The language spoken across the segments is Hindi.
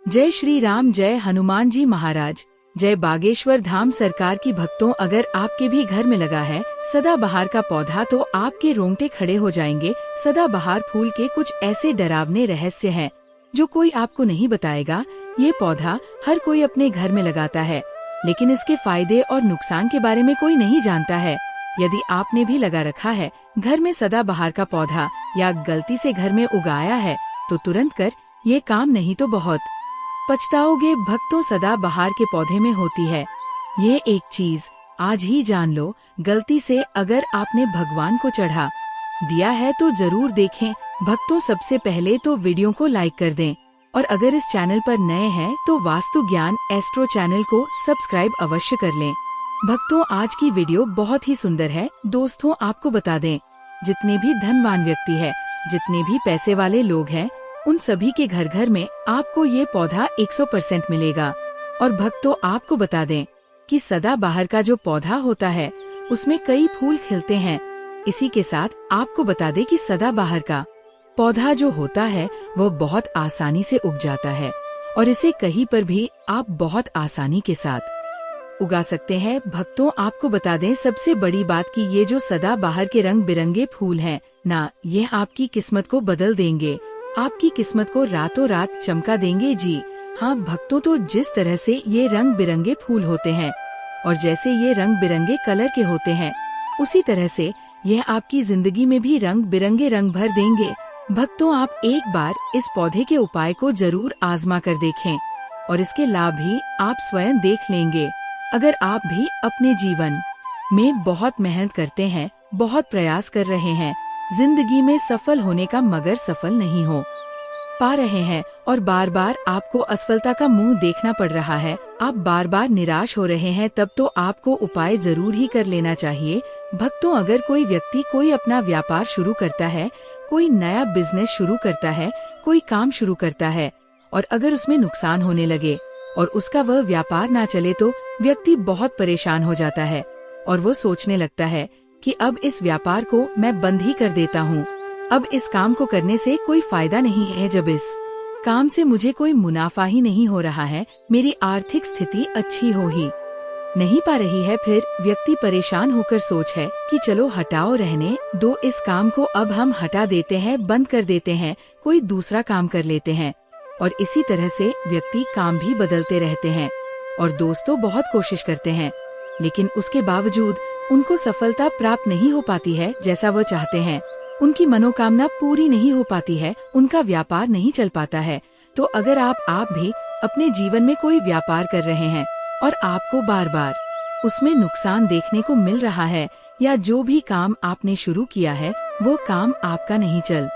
जय श्री राम, जय हनुमान जी महाराज, जय बागेश्वर धाम सरकार की भक्तों। अगर आपके भी घर में लगा है सदाबहार का पौधा तो आपके रोंगटे खड़े हो जाएंगे। सदाबहार फूल के कुछ ऐसे डरावने रहस्य हैं जो कोई आपको नहीं बताएगा। ये पौधा हर कोई अपने घर में लगाता है, लेकिन इसके फायदे और नुकसान के बारे में कोई नहीं जानता है। यदि आपने भी लगा रखा है घर में सदाबहार का पौधा या गलती से घर में उगाया है तो तुरंत कर, ये काम नहीं तो बहुत पछताओगे। भक्तों, सदाबहार के पौधे में होती है ये एक चीज, आज ही जान लो। गलती से अगर आपने भगवान को चढ़ा दिया है तो जरूर देखें। भक्तों, सबसे पहले तो वीडियो को लाइक कर दें और अगर इस चैनल पर नए हैं तो वास्तु ज्ञान एस्ट्रो चैनल को सब्सक्राइब अवश्य कर लें। भक्तों, आज की वीडियो बहुत ही सुंदर है। दोस्तों, आपको बता दें, जितने भी धनवान व्यक्ति है, जितने भी पैसे वाले लोग हैं, उन सभी के घर घर में आपको ये पौधा 100% मिलेगा। और भक्तों, आपको बता दें कि सदाबहार का जो पौधा होता है उसमें कई फूल खिलते हैं। इसी के साथ आपको बता दें कि सदाबहार का पौधा जो होता है वह बहुत आसानी से उग जाता है और इसे कहीं पर भी आप बहुत आसानी के साथ उगा सकते हैं। भक्तों, आपको बता दें सबसे बड़ी बात कि ये जो सदाबहार के रंग बिरंगे फूल हैं ना, ये आपकी किस्मत को बदल देंगे, आपकी किस्मत को रातों रात चमका देंगे। जी हाँ भक्तों, तो जिस तरह से ये रंग बिरंगे फूल होते हैं और जैसे ये रंग बिरंगे कलर के होते हैं, उसी तरह से यह आपकी जिंदगी में भी रंग बिरंगे रंग भर देंगे। भक्तों, आप एक बार इस पौधे के उपाय को जरूर आजमा कर देखें और इसके लाभ भी आप स्वयं देख लेंगे। अगर आप भी अपने जीवन में बहुत मेहनत करते हैं, बहुत प्रयास कर रहे हैं, जिंदगी में सफल होने का मगर सफल नहीं हो पा रहे हैं और बार बार आपको असफलता का मुंह देखना पड़ रहा है, आप बार बार निराश हो रहे हैं, तब तो आपको उपाय जरूर ही कर लेना चाहिए। भक्तों, अगर कोई व्यक्ति कोई अपना व्यापार शुरू करता है, कोई नया बिजनेस शुरू करता है, कोई काम शुरू करता है और अगर उसमें नुकसान होने लगे और उसका वह व्यापार ना चले तो व्यक्ति बहुत परेशान हो जाता है और वो सोचने लगता है कि अब इस व्यापार को मैं बंद ही कर देता हूँ, अब इस काम को करने से कोई फायदा नहीं है, जब इस काम से मुझे कोई मुनाफा ही नहीं हो रहा है, मेरी आर्थिक स्थिति अच्छी हो ही नहीं पा रही है। फिर व्यक्ति परेशान होकर सोच है कि चलो हटाओ, रहने दो, इस काम को अब हम हटा देते हैं, बंद कर देते हैं, कोई दूसरा काम कर लेते हैं। और इसी तरह से व्यक्ति काम भी बदलते रहते हैं और दोस्तों बहुत कोशिश करते हैं, लेकिन उसके बावजूद उनको सफलता प्राप्त नहीं हो पाती है जैसा वो चाहते हैं, उनकी मनोकामना पूरी नहीं हो पाती है, उनका व्यापार नहीं चल पाता है। तो अगर आप भी अपने जीवन में कोई व्यापार कर रहे हैं और आपको बार बार उसमें नुकसान देखने को मिल रहा है या जो भी काम आपने शुरू किया है वो काम आपका नहीं चल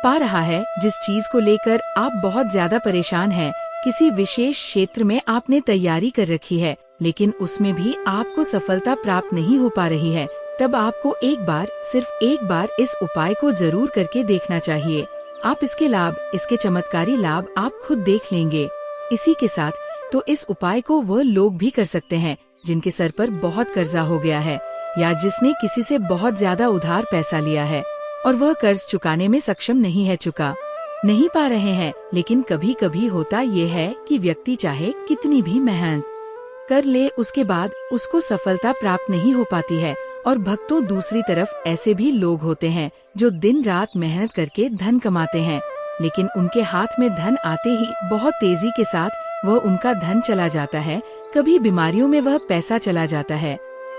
पा रहा है, जिस चीज को लेकर आप बहुत ज्यादा परेशान हैं, किसी विशेष क्षेत्र में आपने तैयारी कर रखी है लेकिन उसमें भी आपको सफलता प्राप्त नहीं हो पा रही है, तब आपको एक बार, सिर्फ एक बार इस उपाय को जरूर करके देखना चाहिए। आप इसके लाभ, इसके चमत्कारी लाभ आप खुद देख लेंगे। इसी के साथ तो इस उपाय को वह लोग भी कर सकते हैं जिनके सर पर बहुत कर्जा हो गया है या जिसने किसी से बहुत ज्यादा उधार पैसा लिया है और वह कर्ज चुकाने में सक्षम नहीं है, चुका नहीं पा रहे हैं। लेकिन कभी कभी होता ये है कि व्यक्ति चाहे कितनी भी मेहनत कर ले, उसके बाद उसको सफलता प्राप्त नहीं हो पाती है। और भक्तों, दूसरी तरफ ऐसे भी लोग होते हैं जो दिन रात मेहनत करके धन कमाते हैं, लेकिन उनके हाथ में धन आते ही बहुत तेजी के साथ वह उनका धन चला जाता है। कभी बीमारियों में वह पैसा चला जाता है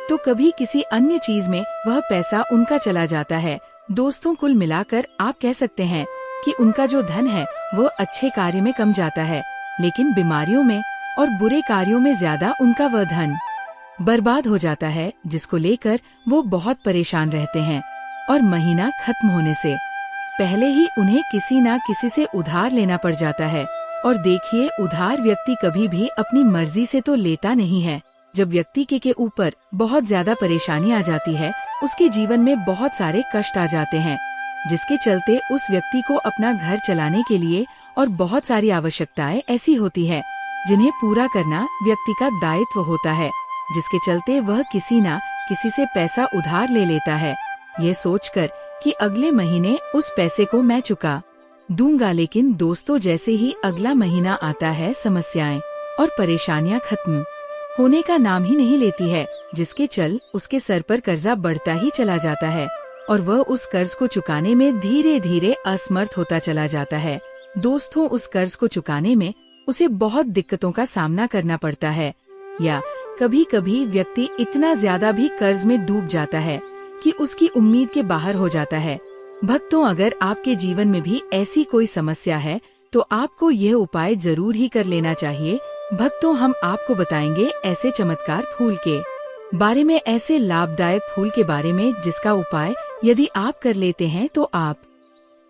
तो कभी किसी अन्य चीज में वह पैसा उनका चला जाता है। दोस्तों, कुल मिलाकर आप कह सकते हैं कि उनका जो धन है वो अच्छे कार्य में कम जाता है, लेकिन बीमारियों में और बुरे कार्यों में ज्यादा उनका वह धन बर्बाद हो जाता है, जिसको लेकर वो बहुत परेशान रहते हैं और महीना खत्म होने से पहले ही उन्हें किसी न किसी से उधार लेना पड़ जाता है। और देखिए, उधार व्यक्ति कभी भी अपनी मर्जी से तो लेता नहीं है। जब व्यक्ति के ऊपर बहुत ज्यादा परेशानी आ जाती है, उसके जीवन में बहुत सारे कष्ट आ जाते हैं, जिसके चलते उस व्यक्ति को अपना घर चलाने के लिए और बहुत सारी आवश्यकताएं ऐसी होती है जिन्हें पूरा करना व्यक्ति का दायित्व होता है, जिसके चलते वह किसी न किसी से पैसा उधार ले लेता है, ये सोचकर कि अगले महीने उस पैसे को मैं चुका दूंगा। लेकिन दोस्तों, जैसे ही अगला महीना आता है, समस्याएं और परेशानियां खत्म होने का नाम ही नहीं लेती है। जिसके चल उसके सर पर कर्जा बढ़ता ही चला जाता है और वह उस कर्ज को चुकाने में धीरे धीरे असमर्थ होता चला जाता है। दोस्तों, उस कर्ज को चुकाने में उसे बहुत दिक्कतों का सामना करना पड़ता है, या कभी कभी व्यक्ति इतना ज्यादा भी कर्ज में डूब जाता है कि उसकी उम्मीद के बाहर हो जाता है। भक्तों, अगर आपके जीवन में भी ऐसी कोई समस्या है तो आपको यह उपाय जरूर ही कर लेना चाहिए। भक्तों, हम आपको बताएंगे ऐसे चमत्कार फूल के बारे में, ऐसे लाभदायक फूल के बारे में जिसका उपाय यदि आप कर लेते हैं तो आप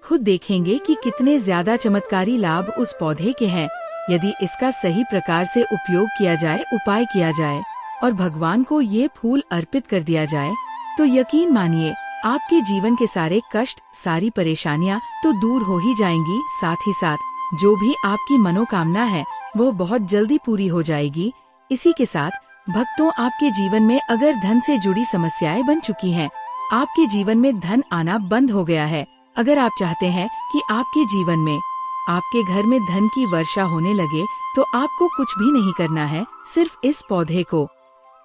खुद देखेंगे कि कितने ज्यादा चमत्कारी लाभ उस पौधे के हैं। यदि इसका सही प्रकार से उपयोग किया जाए, उपाय किया जाए और भगवान को ये फूल अर्पित कर दिया जाए, तो यकीन मानिए आपके जीवन के सारे कष्ट, सारी परेशानियां तो दूर हो ही जाएंगी। साथ ही साथ जो भी आपकी मनोकामना है वो बहुत जल्दी पूरी हो जाएगी। इसी के साथ भक्तों, आपके जीवन में अगर धन से जुड़ी समस्याएं बन चुकी हैं, आपके जीवन में धन आना बंद हो गया है, अगर आप चाहते हैं कि आपके जीवन में, आपके घर में धन की वर्षा होने लगे, तो आपको कुछ भी नहीं करना है, सिर्फ इस पौधे को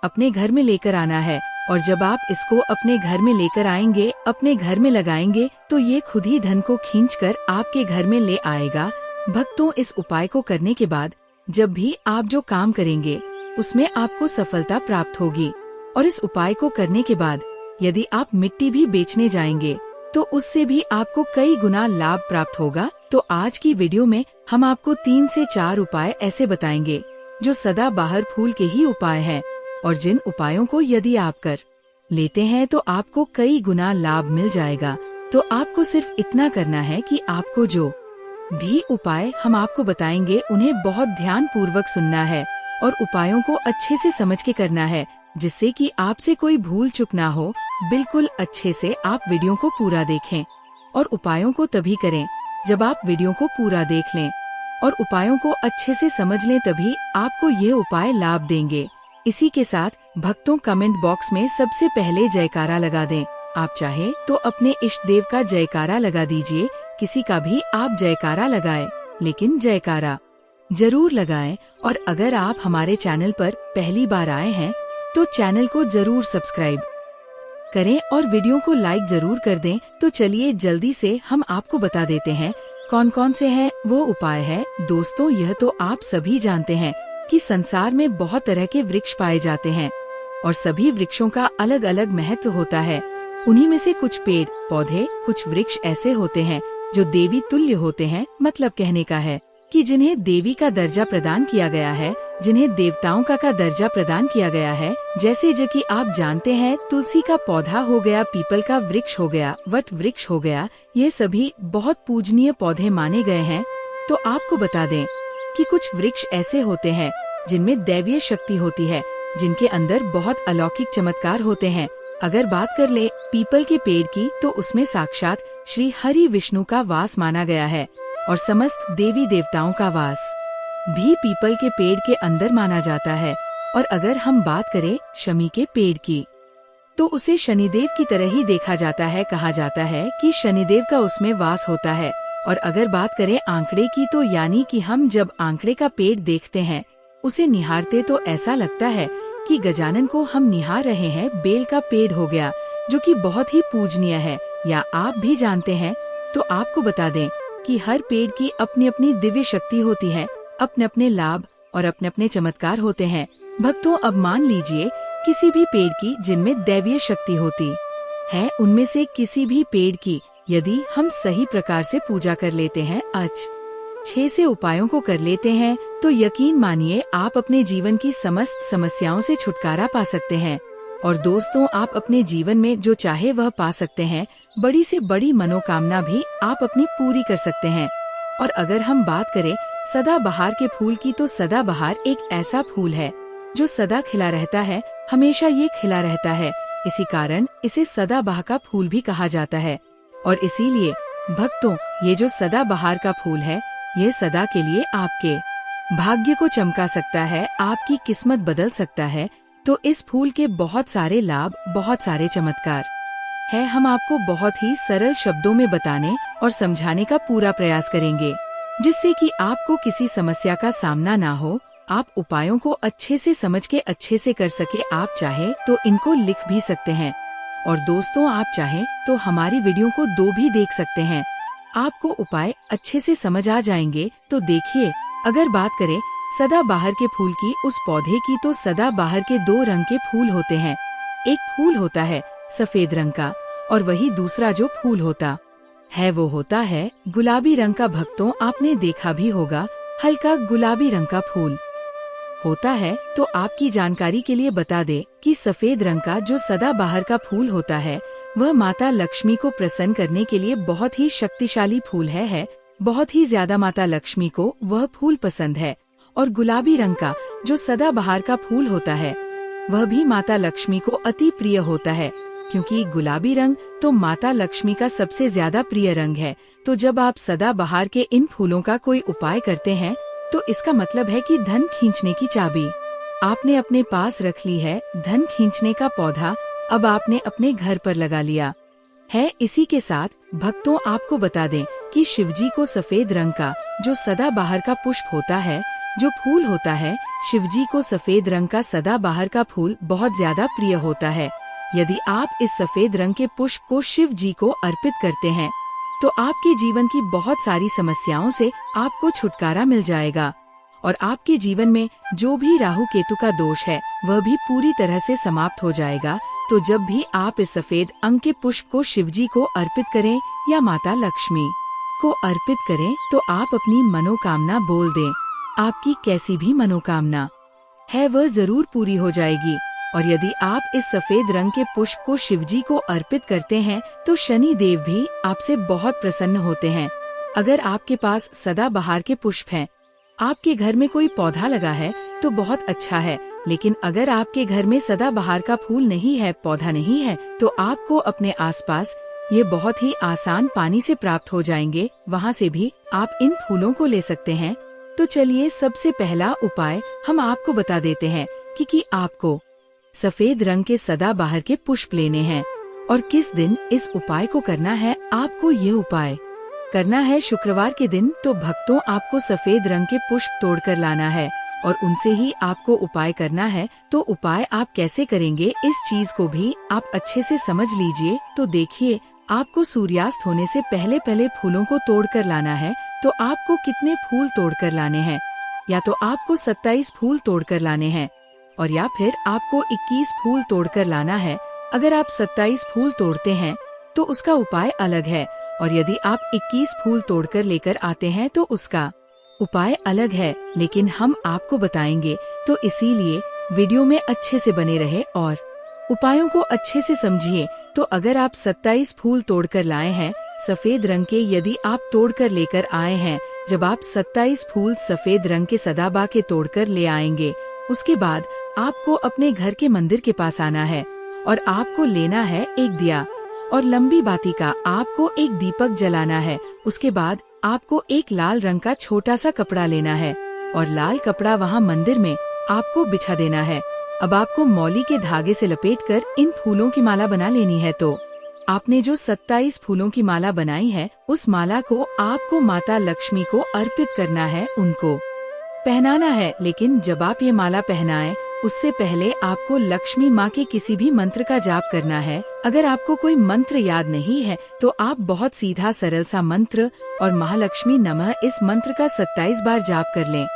अपने घर में लेकर आना है। और जब आप इसको अपने घर में लेकर आएंगे, अपने घर में लगाएंगे, तो ये खुद ही धन को खींचकर आपके घर में ले आएगा। भक्तों, इस उपाय को करने के बाद जब भी आप जो काम करेंगे उसमें आपको सफलता प्राप्त होगी। और इस उपाय को करने के बाद यदि आप मिट्टी भी बेचने जाएंगे तो उससे भी आपको कई गुना लाभ प्राप्त होगा। तो आज की वीडियो में हम आपको 3 से 4 उपाय ऐसे बताएंगे जो सदाबहार फूल के ही उपाय हैं, और जिन उपायों को यदि आप कर लेते हैं तो आपको कई गुना लाभ मिल जाएगा। तो आपको सिर्फ इतना करना है कि आपको जो भी उपाय हम आपको बताएंगे उन्हें बहुत ध्यान पूर्वक सुनना है और उपायों को अच्छे से समझ के करना है, जिससे कि आपसे कोई भूल चूक ना हो। बिल्कुल अच्छे से आप वीडियो को पूरा देखें और उपायों को तभी करें जब आप वीडियो को पूरा देख लें और उपायों को अच्छे से समझ लें, तभी आपको ये उपाय लाभ देंगे। इसी के साथ भक्तों, कमेंट बॉक्स में सबसे पहले जयकारा लगा दें। आप चाहे तो अपने इष्ट देव का जयकारा लगा दीजिए, किसी का भी आप जयकारा लगाएं, लेकिन जयकारा जरूर लगाएं। और अगर आप हमारे चैनल पर पहली बार आए हैं तो चैनल को जरूर सब्सक्राइब करें और वीडियो को लाइक जरूर कर दें। तो चलिए जल्दी से हम आपको बता देते हैं कौन कौन से हैं वो उपाय है। दोस्तों, यह तो आप सभी जानते हैं कि संसार में बहुत तरह के वृक्ष पाए जाते हैं और सभी वृक्षों का अलग अलग महत्व होता है। उन्हीं में से कुछ पेड़ पौधे, कुछ वृक्ष ऐसे होते हैं जो देवी तुल्य होते हैं। मतलब कहने का है कि जिन्हें देवी का दर्जा प्रदान किया गया है, जिन्हें देवताओं का दर्जा प्रदान किया गया है। जैसे जो कि आप जानते हैं, तुलसी का पौधा हो गया, पीपल का वृक्ष हो गया, वट वृक्ष हो गया, ये सभी बहुत पूजनीय पौधे माने गए हैं। तो आपको बता दें कि कुछ वृक्ष ऐसे होते हैं जिनमें दैवीय शक्ति होती है, जिनके अंदर बहुत अलौकिक चमत्कार होते हैं। अगर बात कर ले पीपल के पेड़ की, तो उसमें साक्षात श्री हरि विष्णु का वास माना गया है और समस्त देवी देवताओं का वास भी पीपल के पेड़ के अंदर माना जाता है। और अगर हम बात करें शमी के पेड़ की, तो उसे शनिदेव की तरह ही देखा जाता है। कहा जाता है कि शनिदेव का उसमें वास होता है। और अगर बात करें आंकड़े की, तो यानी कि हम जब आंकड़े का पेड़ देखते हैं, उसे निहारते तो ऐसा लगता है कि गजानन को हम निहार रहे हैं। बेल का पेड़ हो गया जो कि बहुत ही पूजनीय है, या आप भी जानते हैं। तो आपको बता दें कि हर पेड़ की अपनी अपनी दिव्य शक्ति होती है, अपने अपने लाभ और अपने अपने चमत्कार होते हैं। भक्तों, अब मान लीजिए किसी भी पेड़ की जिनमें दैवीय शक्ति होती है, उनमें से किसी भी पेड़ की यदि हम सही प्रकार से पूजा कर लेते हैं, 6 से उपायों को कर लेते हैं, तो यकीन मानिए आप अपने जीवन की समस्त समस्याओं से छुटकारा पा सकते हैं। और दोस्तों, आप अपने जीवन में जो चाहे वह पा सकते हैं। बड़ी से बड़ी मनोकामना भी आप अपनी पूरी कर सकते हैं। और अगर हम बात करें सदाबहार के फूल की, तो सदाबहार एक ऐसा फूल है जो सदा खिला रहता है, हमेशा ये खिला रहता है। इसी कारण इसे सदाबहार का फूल भी कहा जाता है। और इसीलिए भक्तों, ये जो सदाबहार का फूल है, ये सदा के लिए आपके भाग्य को चमका सकता है, आपकी किस्मत बदल सकता है। तो इस फूल के बहुत सारे लाभ, बहुत सारे चमत्कार है हम आपको बहुत ही सरल शब्दों में बताने और समझाने का पूरा प्रयास करेंगे, जिससे कि आपको किसी समस्या का सामना ना हो। आप उपायों को अच्छे से समझ के अच्छे से कर सके। आप चाहे तो इनको लिख भी सकते हैं और दोस्तों आप चाहें तो हमारी वीडियो को 2 भी देख सकते हैं। आपको उपाय अच्छे से समझ आ जाएंगे। तो देखिए, अगर बात करें सदाबहार के फूल की, उस पौधे की, तो सदाबहार के 2 रंग के फूल होते हैं। एक फूल होता है सफेद रंग का और वही दूसरा जो फूल होता है वो होता है गुलाबी रंग का। भक्तों आपने देखा भी होगा, हल्का गुलाबी रंग का फूल होता है। तो आपकी जानकारी के लिए बता दे कि सफेद रंग का जो सदाबहार का फूल होता है वह माता लक्ष्मी को प्रसन्न करने के लिए बहुत ही शक्तिशाली फूल है। बहुत ही ज्यादा माता लक्ष्मी को वह फूल पसंद है। और गुलाबी रंग का जो सदाबहार का फूल होता है वह भी माता लक्ष्मी को अति प्रिय होता है, क्योंकि गुलाबी रंग तो माता लक्ष्मी का सबसे ज्यादा प्रिय रंग है। तो जब आप सदाबहार के इन फूलों का कोई उपाय करते हैं तो इसका मतलब है कि धन खींचने की चाबी आपने अपने पास रख ली है। धन खींचने का पौधा अब आपने अपने घर पर लगा लिया है। इसी के साथ भक्तों आपको बता दें कि शिवजी को सफेद रंग का जो सदाबहार का पुष्प होता है, जो फूल होता है, शिवजी को सफेद रंग का सदाबहार का फूल बहुत ज्यादा प्रिय होता है। यदि आप इस सफेद रंग के पुष्प को शिव जी को अर्पित करते हैं तो आपके जीवन की बहुत सारी समस्याओं से आपको छुटकारा मिल जाएगा और आपके जीवन में जो भी राहु केतु का दोष है वह भी पूरी तरह से समाप्त हो जाएगा। तो जब भी आप इस सफेद अंग के पुष्प को शिवजी को अर्पित करें या माता लक्ष्मी को अर्पित करें तो आप अपनी मनोकामना बोल दें। आपकी कैसी भी मनोकामना है वह जरूर पूरी हो जाएगी। और यदि आप इस सफेद रंग के पुष्प को शिवजी को अर्पित करते हैं तो शनि देव भी आपसे बहुत प्रसन्न होते हैं। अगर आपके पास सदाबहार के पुष्प हैं, आपके घर में कोई पौधा लगा है तो बहुत अच्छा है। लेकिन अगर आपके घर में सदाबहार का फूल नहीं है, पौधा नहीं है, तो आपको अपने आसपास ये बहुत ही आसान पानी से प्राप्त हो जाएंगे। वहाँ से भी आप इन फूलों को ले सकते हैं। तो चलिए सबसे पहला उपाय हम आपको बता देते हैं कि आपको सफेद रंग के सदाबहार के पुष्प लेने हैं और किस दिन इस उपाय को करना है। आपको ये उपाय करना है शुक्रवार के दिन। तो भक्तों आपको सफेद रंग के पुष्प तोड़कर लाना है और उनसे ही आपको उपाय करना है। तो उपाय आप कैसे करेंगे इस चीज को भी आप अच्छे से समझ लीजिए। तो देखिए, आपको सूर्यास्त होने से पहले पहले फूलों को तोड़कर लाना है। तो आपको कितने फूल तोड़कर लाने हैं? या तो आपको 27 फूल तोड़कर लाने हैं और या फिर आपको 21 फूल तोड़कर लाना है। अगर आप 27 फूल तोड़ते हैं तो उसका उपाय अलग है और यदि आप 21 फूल तोड़कर लेकर आते हैं तो उसका उपाय अलग है। लेकिन हम आपको बताएंगे, तो इसीलिए वीडियो में अच्छे से बने रहे और उपायों को अच्छे से समझिए। तो अगर आप 27 फूल तोड़कर लाए हैं सफेद रंग के, यदि आप तोड़कर लेकर आए हैं, जब आप 27 फूल सफेद रंग के सदाबहार के तोड़कर ले आएंगे, उसके बाद आपको अपने घर के मंदिर के पास आना है और आपको लेना है एक दिया और लंबी बाती का आपको एक दीपक जलाना है। उसके बाद आपको एक लाल रंग का छोटा सा कपड़ा लेना है और लाल कपड़ा वहाँ मंदिर में आपको बिछा देना है। अब आपको मौली के धागे से लपेटकर इन फूलों की माला बना लेनी है। तो आपने जो 27 फूलों की माला बनाई है उस माला को आपको माता लक्ष्मी को अर्पित करना है, उनको पहनाना है। लेकिन जब आप ये माला पहनाएं उससे पहले आपको लक्ष्मी माँ के किसी भी मंत्र का जाप करना है। अगर आपको कोई मंत्र याद नहीं है तो आप बहुत सीधा सरल सा मंत्र और महालक्ष्मी नमः इस मंत्र का 27 बार जाप कर लें।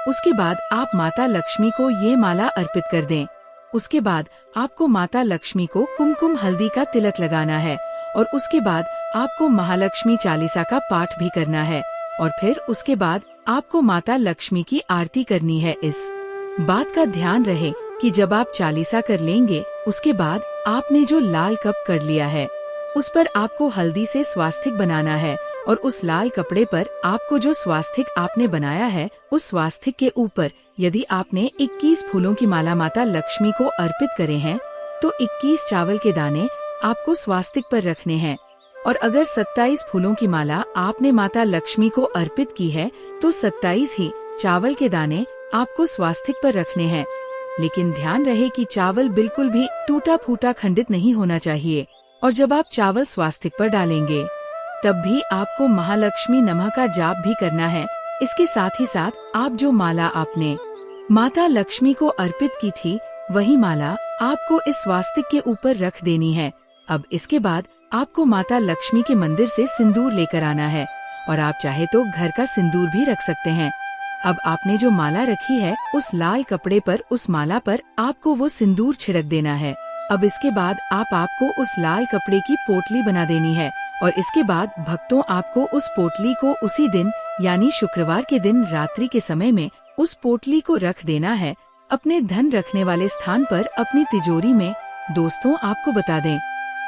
उसके बाद आप माता लक्ष्मी को ये माला अर्पित कर दें। उसके बाद आपको माता लक्ष्मी को कुमकुम हल्दी का तिलक लगाना है और उसके बाद आपको महालक्ष्मी चालीसा का पाठ भी करना है और फिर उसके बाद आपको माता लक्ष्मी की आरती करनी है। इस बात का ध्यान रहे कि जब आप चालीसा कर लेंगे उसके बाद आपने जो लाल कप कर लिया है उस पर आपको हल्दी से स्वास्तिक बनाना है और उस लाल कपड़े पर आपको जो स्वास्तिक आपने बनाया है उस स्वास्तिक के ऊपर यदि आपने 21 फूलों की माला माता लक्ष्मी को अर्पित करे हैं तो 21 चावल के दाने आपको स्वास्तिक पर रखने हैं। और अगर 27 फूलों की माला आपने माता लक्ष्मी को अर्पित की है तो 27 ही चावल के दाने आपको स्वास्तिक पर रखने हैं। लेकिन ध्यान रहे कि चावल बिल्कुल भी टूटा फूटा खंडित नहीं होना चाहिए। और जब आप चावल स्वास्तिक पर डालेंगे तब भी आपको महालक्ष्मी नमः का जाप भी करना है। इसके साथ ही साथ आप जो माला आपने माता लक्ष्मी को अर्पित की थी वही माला आपको इस स्वास्तिक के ऊपर रख देनी है। अब इसके बाद आपको माता लक्ष्मी के मंदिर से सिंदूर लेकर आना है और आप चाहे तो घर का सिंदूर भी रख सकते हैं। अब आपने जो माला रखी है उस लाल कपड़े पर उस माला पर आपको वो सिंदूर छिड़क देना है। अब इसके बाद आपको उस लाल कपड़े की पोटली बना देनी है और इसके बाद भक्तों आपको उस पोटली को उसी दिन यानी शुक्रवार के दिन रात्रि के समय में उस पोटली को रख देना है अपने धन रखने वाले स्थान पर अपनी तिजोरी में। दोस्तों आपको बता दें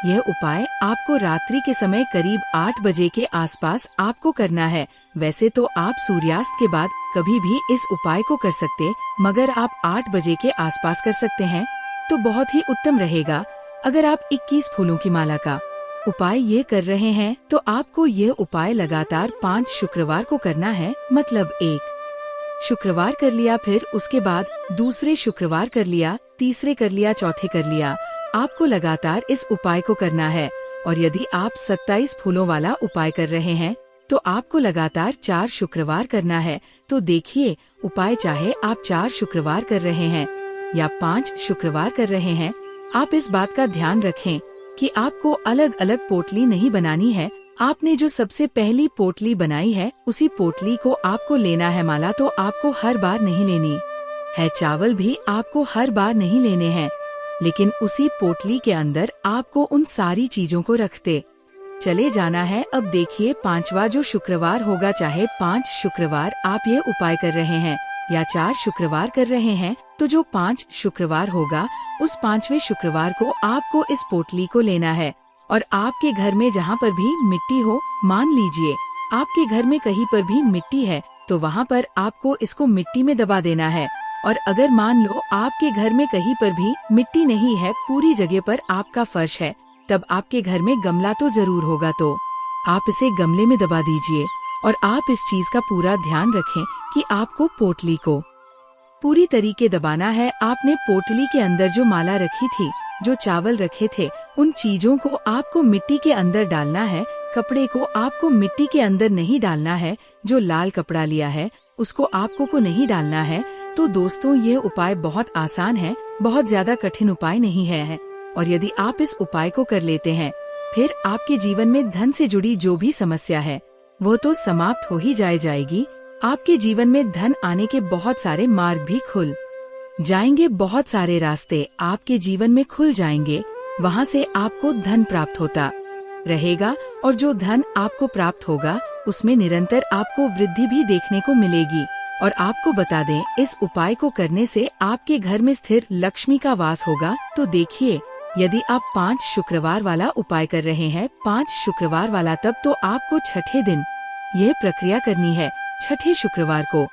यह उपाय आपको रात्रि के समय करीब 8 बजे के आसपास आपको करना है। वैसे तो आप सूर्यास्त के बाद कभी भी इस उपाय को कर सकते, मगर आप 8 बजे के आसपास कर सकते हैं तो बहुत ही उत्तम रहेगा। अगर आप 21 फूलों की माला का उपाय ये कर रहे हैं तो आपको ये उपाय लगातार 5 शुक्रवार को करना है। मतलब 1 शुक्रवार कर लिया, फिर उसके बाद दूसरे शुक्रवार कर लिया, तीसरे कर लिया, चौथे कर लिया। आपको लगातार इस उपाय को करना है। और यदि आप 27 फूलों वाला उपाय कर रहे हैं तो आपको लगातार 4 शुक्रवार करना है। तो देखिए उपाय चाहे आप 4 शुक्रवार कर रहे हैं या 5 शुक्रवार कर रहे हैं, आप इस बात का ध्यान रखें कि आपको अलग अलग पोटली नहीं बनानी है। आपने जो सबसे पहली पोटली बनाई है उसी पोटली को आपको लेना है। माला तो आपको हर बार नहीं लेनी है, चावल भी आपको हर बार नहीं लेने हैं, लेकिन उसी पोटली के अंदर आपको उन सारी चीजों को रखते चले जाना है। अब देखिए 5वां जो शुक्रवार होगा, चाहे 5 शुक्रवार आप ये उपाय कर रहे हैं या 4 शुक्रवार कर रहे हैं, तो जो 5 शुक्रवार होगा उस 5वें शुक्रवार को आपको इस पोटली को लेना है और आपके घर में जहाँ पर भी मिट्टी हो, मान लीजिए आपके घर में कहीं पर भी मिट्टी है तो वहाँ पर आपको इसको मिट्टी में दबा देना है। और अगर मान लो आपके घर में कहीं पर भी मिट्टी नहीं है, पूरी जगह पर आपका फर्श है, तब आपके घर में गमला तो जरूर होगा, तो आप इसे गमले में दबा दीजिए। और आप इस चीज का पूरा ध्यान रखें कि आपको पोटली को पूरी तरीके दबाना है। आपने पोटली के अंदर जो माला रखी थी, जो चावल रखे थे, उन चीजों को आपको मिट्टी के अंदर डालना है। कपड़े को आपको मिट्टी के अंदर नहीं डालना है, जो लाल कपड़ा लिया है उसको आपको को नहीं डालना है। तो दोस्तों ये उपाय बहुत आसान है, बहुत ज्यादा कठिन उपाय नहीं है। और यदि आप इस उपाय को कर लेते हैं फिर आपके जीवन में धन से जुड़ी जो भी समस्या है वो तो समाप्त हो ही जाएगी। आपके जीवन में धन आने के बहुत सारे मार्ग भी खुल जाएंगे, बहुत सारे रास्ते आपके जीवन में खुल जाएंगे। वहाँ से आपको धन प्राप्त होता रहेगा और जो धन आपको प्राप्त होगा उसमें निरंतर आपको वृद्धि भी देखने को मिलेगी। और आपको बता दें इस उपाय को करने से आपके घर में स्थिर लक्ष्मी का वास होगा। तो देखिए यदि आप 5 शुक्रवार वाला उपाय कर रहे हैं, 5 शुक्रवार वाला, तब तो आपको छठे दिन यह प्रक्रिया करनी है, छठे शुक्रवार को।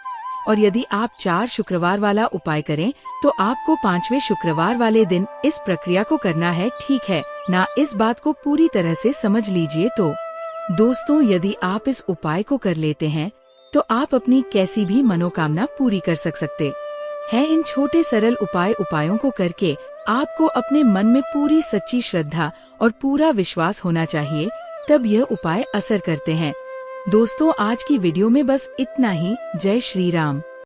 और यदि आप 4 शुक्रवार वाला उपाय करें तो आपको 5वें शुक्रवार वाले दिन इस प्रक्रिया को करना है। ठीक है ना, इस बात को पूरी तरह से समझ लीजिए। तो दोस्तों यदि आप इस उपाय को कर लेते हैं तो आप अपनी कैसी भी मनोकामना पूरी कर सकते हैं। इन छोटे सरल उपायों को करके आपको अपने मन में पूरी सच्ची श्रद्धा और पूरा विश्वास होना चाहिए, तब यह उपाय असर करते हैं। दोस्तों आज की वीडियो में बस इतना ही। जय श्री राम।